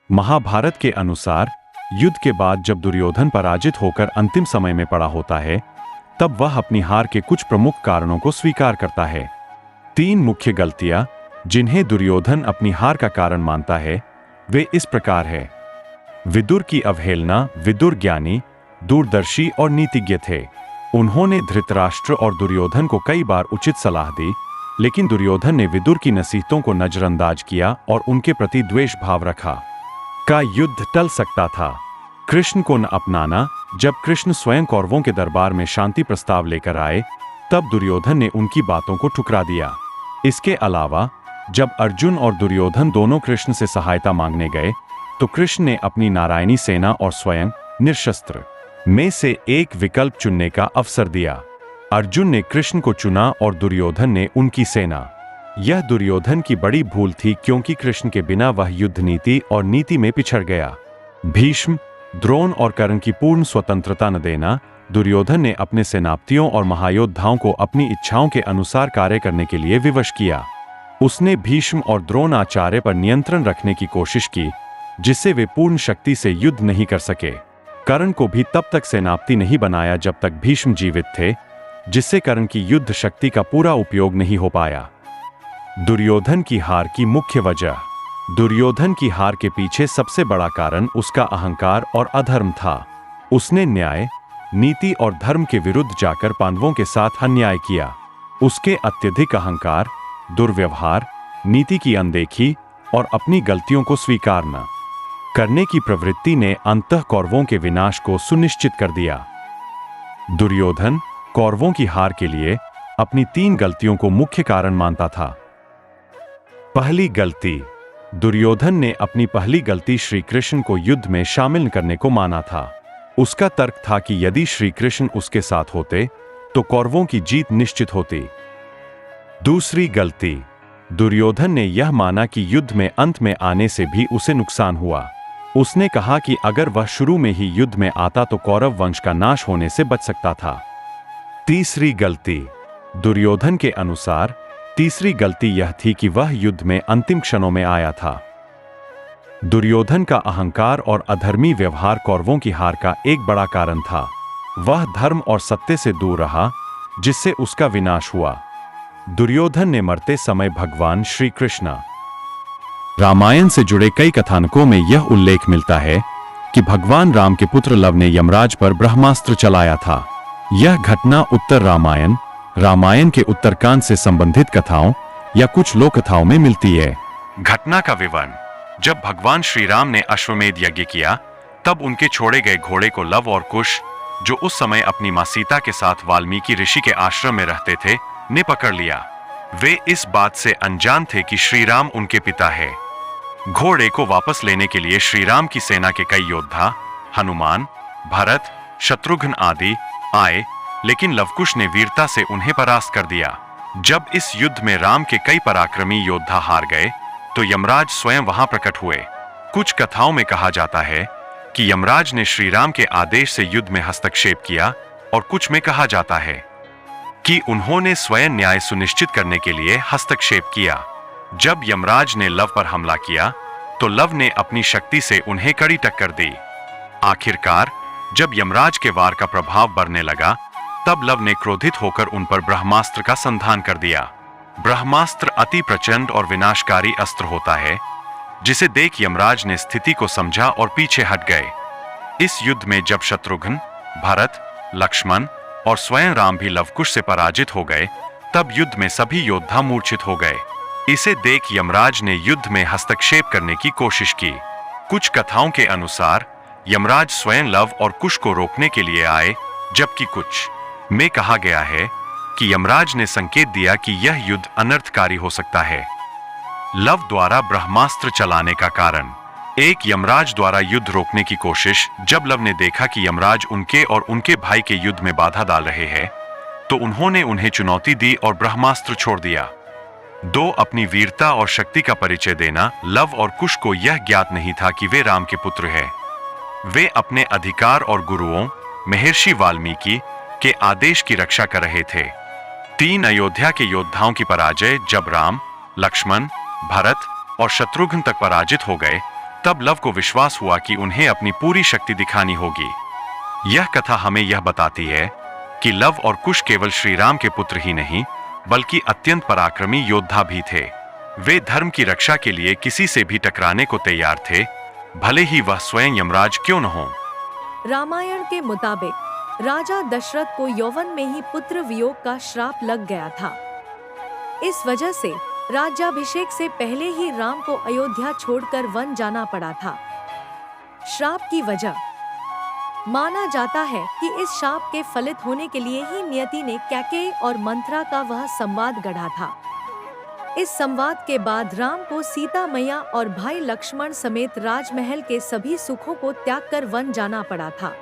महाभारत के अनुसार युद्ध के बाद जब दुर्योधन पराजित होकर अंतिम समय में पड़ा होता है, तब वह अपनी हार के कुछ प्रमुख कारणों को स्वीकार करता है। 3 मुख्य गलतियां जिन्हें दुर्योधन अपनी हार का कारण मानता है, वे इस प्रकार है। विदुर की अवहेलना। विदुर ज्ञानी, दूरदर्शी और नीतिज्ञ थे। उन्होंने धृतराष्ट्र और दुर्योधन को कई बार उचित सलाह दी, लेकिन दुर्योधन ने विदुर की नसीहतों को नजरअंदाज किया और उनके प्रति द्वेष भाव रखा। का युद्ध टल सकता था। कृष्ण को न अपनाना। जब कृष्ण स्वयं कौरवों के दरबार में शांति प्रस्ताव लेकर आए, तब दुर्योधन ने उनकी बातों को ठुकरा दिया। इसके अलावा जब अर्जुन और दुर्योधन दोनों कृष्ण से सहायता मांगने गए, तो कृष्ण ने अपनी नारायणी सेना और स्वयं निरशस्त्र में से एक विकल्प चुनने का अवसर दिया। अर्जुन ने कृष्ण को चुना और दुर्योधन ने उनकी सेना। यह दुर्योधन की बड़ी भूल थी, क्योंकि कृष्ण के बिना वह युद्ध नीति और नीति में पिछड़ गया। भीष्म, द्रोण और कर्ण की पूर्ण स्वतंत्रता न देना। दुर्योधन ने अपने सेनापतियों और महायोद्धाओं को अपनी इच्छाओं के अनुसार कार्य करने के लिए विवश किया। उसने भीष्म और द्रोणाचार्य पर नियंत्रण रखने की कोशिश की, जिससे वे पूर्ण शक्ति से युद्ध नहीं कर सके। कर्ण को भी तब तक सेनापति नहीं बनाया जब तक भीष्म जीवित थे, जिससे कर्ण की युद्ध शक्ति का पूरा उपयोग नहीं हो पाया। दुर्योधन की हार की मुख्य वजह। दुर्योधन की हार के पीछे सबसे बड़ा कारण उसका अहंकार और अधर्म था। उसने न्याय, नीति और धर्म के विरुद्ध जाकर पांडवों के साथ अन्याय किया। उसके अत्यधिक अहंकार, दुर्व्यवहार, नीति की अनदेखी और अपनी गलतियों को स्वीकार न करने की प्रवृत्ति ने अंततः कौरवों के विनाश को सुनिश्चित कर दिया। दुर्योधन कौरवों की हार के लिए अपनी 3 गलतियों को मुख्य कारण मानता था। पहली गलती। दुर्योधन ने अपनी पहली गलती श्री कृष्ण को युद्ध में शामिल करने को माना था। उसका तर्क था कि यदि श्री कृष्ण उसके साथ होते तो कौरवों की जीत निश्चित होती। दूसरी गलती। दुर्योधन ने यह माना कि युद्ध में अंत में आने से भी उसे नुकसान हुआ। उसने कहा कि अगर वह शुरू में ही युद्ध में आता तो कौरव वंश का नाश होने से बच सकता था। तीसरी गलती। दुर्योधन के अनुसार तीसरी गलती यह थी कि वह युद्ध में अंतिम क्षणों में आया था। दुर्योधन का अहंकार और अधर्मी व्यवहार कौरवों की हार का एक बड़ा कारण था। वह धर्म और सत्य से दूर रहा, जिससे उसका विनाश हुआ। दुर्योधन ने मरते समय भगवान श्री कृष्ण। रामायण से जुड़े कई कथानकों में यह उल्लेख मिलता है कि भगवान राम के पुत्र लव ने यमराज पर ब्रह्मास्त्र चलाया था। यह घटना उत्तर रामायण, रामायण के उत्तरकांड से संबंधित कथाओं या कुछ लोक कथाओं में मिलती है। घटना का विवरण। जब भगवान श्री राम ने अश्वमेध यज्ञ किया, तब उनके छोड़े गए घोड़े को लव और कुश, जो उस समय अपनी मां सीता के साथ वाल्मीकि ऋषि के आश्रम में रहते थे, ने पकड़ लिया। वे इस बात से अनजान थे कि श्री राम उनके पिता है। घोड़े को वापस लेने के लिए श्री राम की सेना के कई योद्धा, हनुमान, भरत, शत्रुघ्न आदि आए, लेकिन लवकुश ने वीरता से उन्हें परास्त कर दिया। जब इस युद्ध में राम के कई पराक्रमी योद्धा हार गए, तो यमराज स्वयं वहां प्रकट हुए। कुछ कथाओं में कहा जाता है कि यमराज ने श्री राम के आदेश से युद्ध में हस्तक्षेप किया, और कुछ में कहा जाता है कि उन्होंने स्वयं न्याय सुनिश्चित करने के लिए हस्तक्षेप किया। जब यमराज ने लव पर हमला किया, तो लव ने अपनी शक्ति से उन्हें कड़ी टक्कर दी। आखिरकार जब यमराज के वार का प्रभाव बढ़ने लगा, तब लव ने क्रोधित होकर उन पर ब्रह्मास्त्र का संधान कर दिया। ब्रह्मास्त्र अति प्रचंड और विनाशकारी अस्त्र होता है, जिसे देख यमराज ने स्थिति को समझा और पीछे हट गए। इस युद्ध में जब शत्रुघ्न, भरत, लक्ष्मण और स्वयं राम भी लवकुश से पराजित हो गए, तब युद्ध में सभी योद्धा मूर्छित हो गए। इसे देख यमराज ने युद्ध में हस्तक्षेप करने की कोशिश की। कुछ कथाओं के अनुसार यमराज स्वयं लव और कुश को रोकने के लिए आए, जबकि कुछ में कहा गया है कि यमराज ने संकेत दिया कि यह युद्ध अनर्थकारी हो सकता है। लव द्वारा ब्रह्मास्त्र चलाने का कारण। एक यमराज द्वारा युद्ध रोकने की कोशिश। जब लव ने देखा कि यमराज उनके और उनके भाई के युद्ध में बाधा डाल रहे हैं, तो उन्होंने उन्हें चुनौती दी और ब्रह्मास्त्र छोड़ दिया। 2 अपनी वीरता और शक्ति का परिचय देना। लव और कुश को यह ज्ञात नहीं था कि वे राम के पुत्र हैं। वे अपने अधिकार और गुरुओं महर्षि वाल्मीकि के आदेश की रक्षा कर रहे थे। 3 अयोध्या के योद्धाओं की पराजय। जब राम, लक्ष्मण, भरत और शत्रुघ्न तक पराजित हो गए, तब लव को विश्वास हुआ कि उन्हें अपनी पूरी शक्ति दिखानी होगी। यह कथा हमें यह बताती है कि लव और कुश केवल श्री राम के पुत्र ही नहीं बल्कि अत्यंत पराक्रमी योद्धा भी थे। वे धर्म की रक्षा के लिए किसी से भी टकराने को तैयार थे, भले ही वह स्वयं यमराज क्यों न हो। रामायण के मुताबिक राजा दशरथ को यौवन में ही पुत्र वियोग का श्राप लग गया था। इस वजह से राज्याभिषेक से पहले ही राम को अयोध्या छोड़कर वन जाना पड़ा था। श्राप की वजह माना जाता है कि इस शाप के फलित होने के लिए ही नियति ने कैकेयी और मंथरा का वह संवाद गढ़ा था। इस संवाद के बाद राम को सीता मैया और भाई लक्ष्मण समेत राजमहल के सभी सुखों को त्याग कर वन जाना पड़ा था।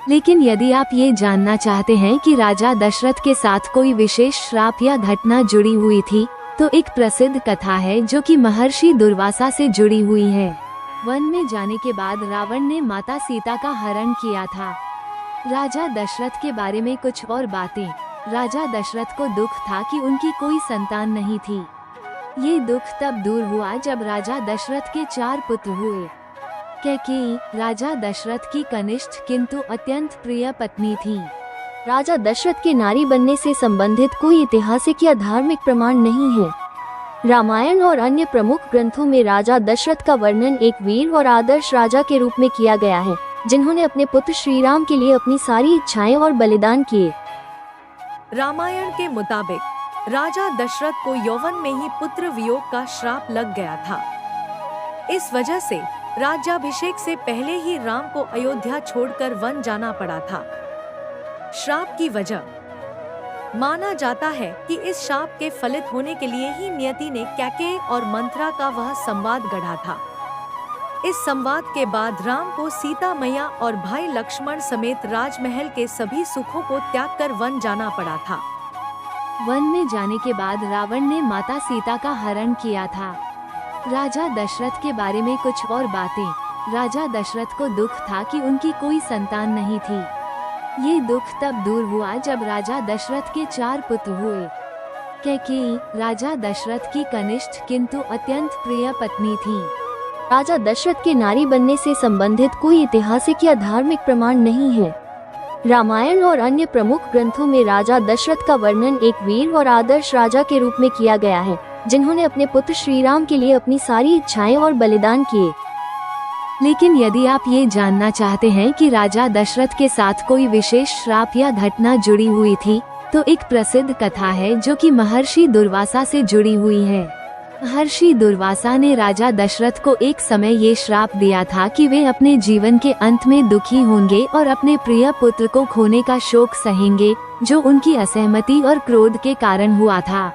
लेकिन यदि आप ये जानना चाहते हैं कि राजा दशरथ के साथ कोई विशेष श्राप या घटना जुड़ी हुई थी, तो एक प्रसिद्ध कथा है जो कि महर्षि दुर्वासा से जुड़ी हुई है। वन में जाने के बाद रावण ने माता सीता का हरण किया था। राजा दशरथ के बारे में कुछ और बातें। राजा दशरथ को दुख था कि उनकी कोई संतान नहीं थी। ये दुख तब दूर हुआ जब राजा दशरथ के 4 पुत्र हुए। कैकेयी राजा दशरथ की कनिष्ठ किंतु अत्यंत प्रिय पत्नी थी। राजा दशरथ के नारी बनने से संबंधित कोई ऐतिहासिक या धार्मिक प्रमाण नहीं है। रामायण और अन्य प्रमुख ग्रंथों में राजा दशरथ का वर्णन एक वीर और आदर्श राजा के रूप में किया गया है, जिन्होंने अपने पुत्र श्री राम के लिए अपनी सारी इच्छाएं और बलिदान किए। रामायण के मुताबिक राजा दशरथ को यौवन में ही पुत्र वियोग का श्राप लग गया था। इस वजह से राज्याभिषेक से पहले ही राम को अयोध्या छोड़कर वन जाना पड़ा था। श्राप की वजह माना जाता है कि इस शाप के फलित होने के लिए ही नियति ने कैकेयी और मंथरा का वह संवाद गढ़ा था। इस संवाद के बाद राम को सीता मैया और भाई लक्ष्मण समेत राजमहल के सभी सुखों को त्याग कर वन जाना पड़ा था। वन में जाने के बाद रावण ने माता सीता का हरण किया था। राजा दशरथ के बारे में कुछ और बातें। राजा दशरथ को दुख था कि उनकी कोई संतान नहीं थी। ये दुख तब दूर हुआ जब राजा दशरथ के 4 पुत्र हुए। कैकेयी राजा दशरथ की कनिष्ठ किंतु अत्यंत प्रिय पत्नी थी। राजा दशरथ के नारी बनने से संबंधित कोई ऐतिहासिक या धार्मिक प्रमाण नहीं है। रामायण और अन्य प्रमुख ग्रंथों में राजा दशरथ का वर्णन एक वीर और आदर्श राजा के रूप में किया गया है, जिन्होंने अपने पुत्र श्री राम के लिए अपनी सारी इच्छाएं और बलिदान किए। लेकिन यदि आप ये जानना चाहते हैं कि राजा दशरथ के साथ कोई विशेष श्राप या घटना जुड़ी हुई थी, तो एक प्रसिद्ध कथा है जो कि महर्षि दुर्वासा से जुड़ी हुई है। महर्षि दुर्वासा ने राजा दशरथ को एक समय ये श्राप दिया था कि वे अपने जीवन के अंत में दुखी होंगे और अपने प्रिय पुत्र को खोने का शोक सहेंगे, जो उनकी असहमति और क्रोध के कारण हुआ था।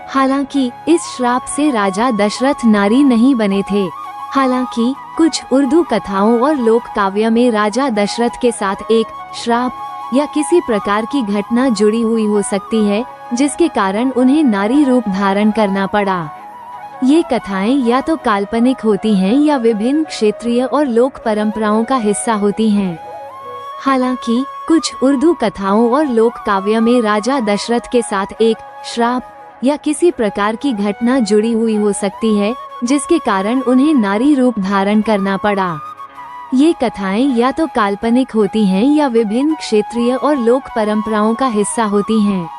हालांकि इस श्राप से राजा दशरथ नारी नहीं बने थे। हालांकि कुछ उर्दू कथाओं और लोक काव्य में राजा दशरथ के साथ एक श्राप या किसी प्रकार की घटना जुड़ी हुई हो सकती है, जिसके कारण उन्हें नारी रूप धारण करना पड़ा। ये कथाएं या तो काल्पनिक होती हैं या विभिन्न क्षेत्रीय और लोक परंपराओं का हिस्सा होती हैं। हालांकि कुछ उर्दू कथाओं और लोक काव्य में राजा दशरथ के साथ एक श्राप या किसी प्रकार की घटना जुड़ी हुई हो सकती है, जिसके कारण उन्हें नारी रूप धारण करना पड़ा। ये कथाएं या तो काल्पनिक होती हैं या विभिन्न क्षेत्रीय और लोक परंपराओं का हिस्सा होती हैं।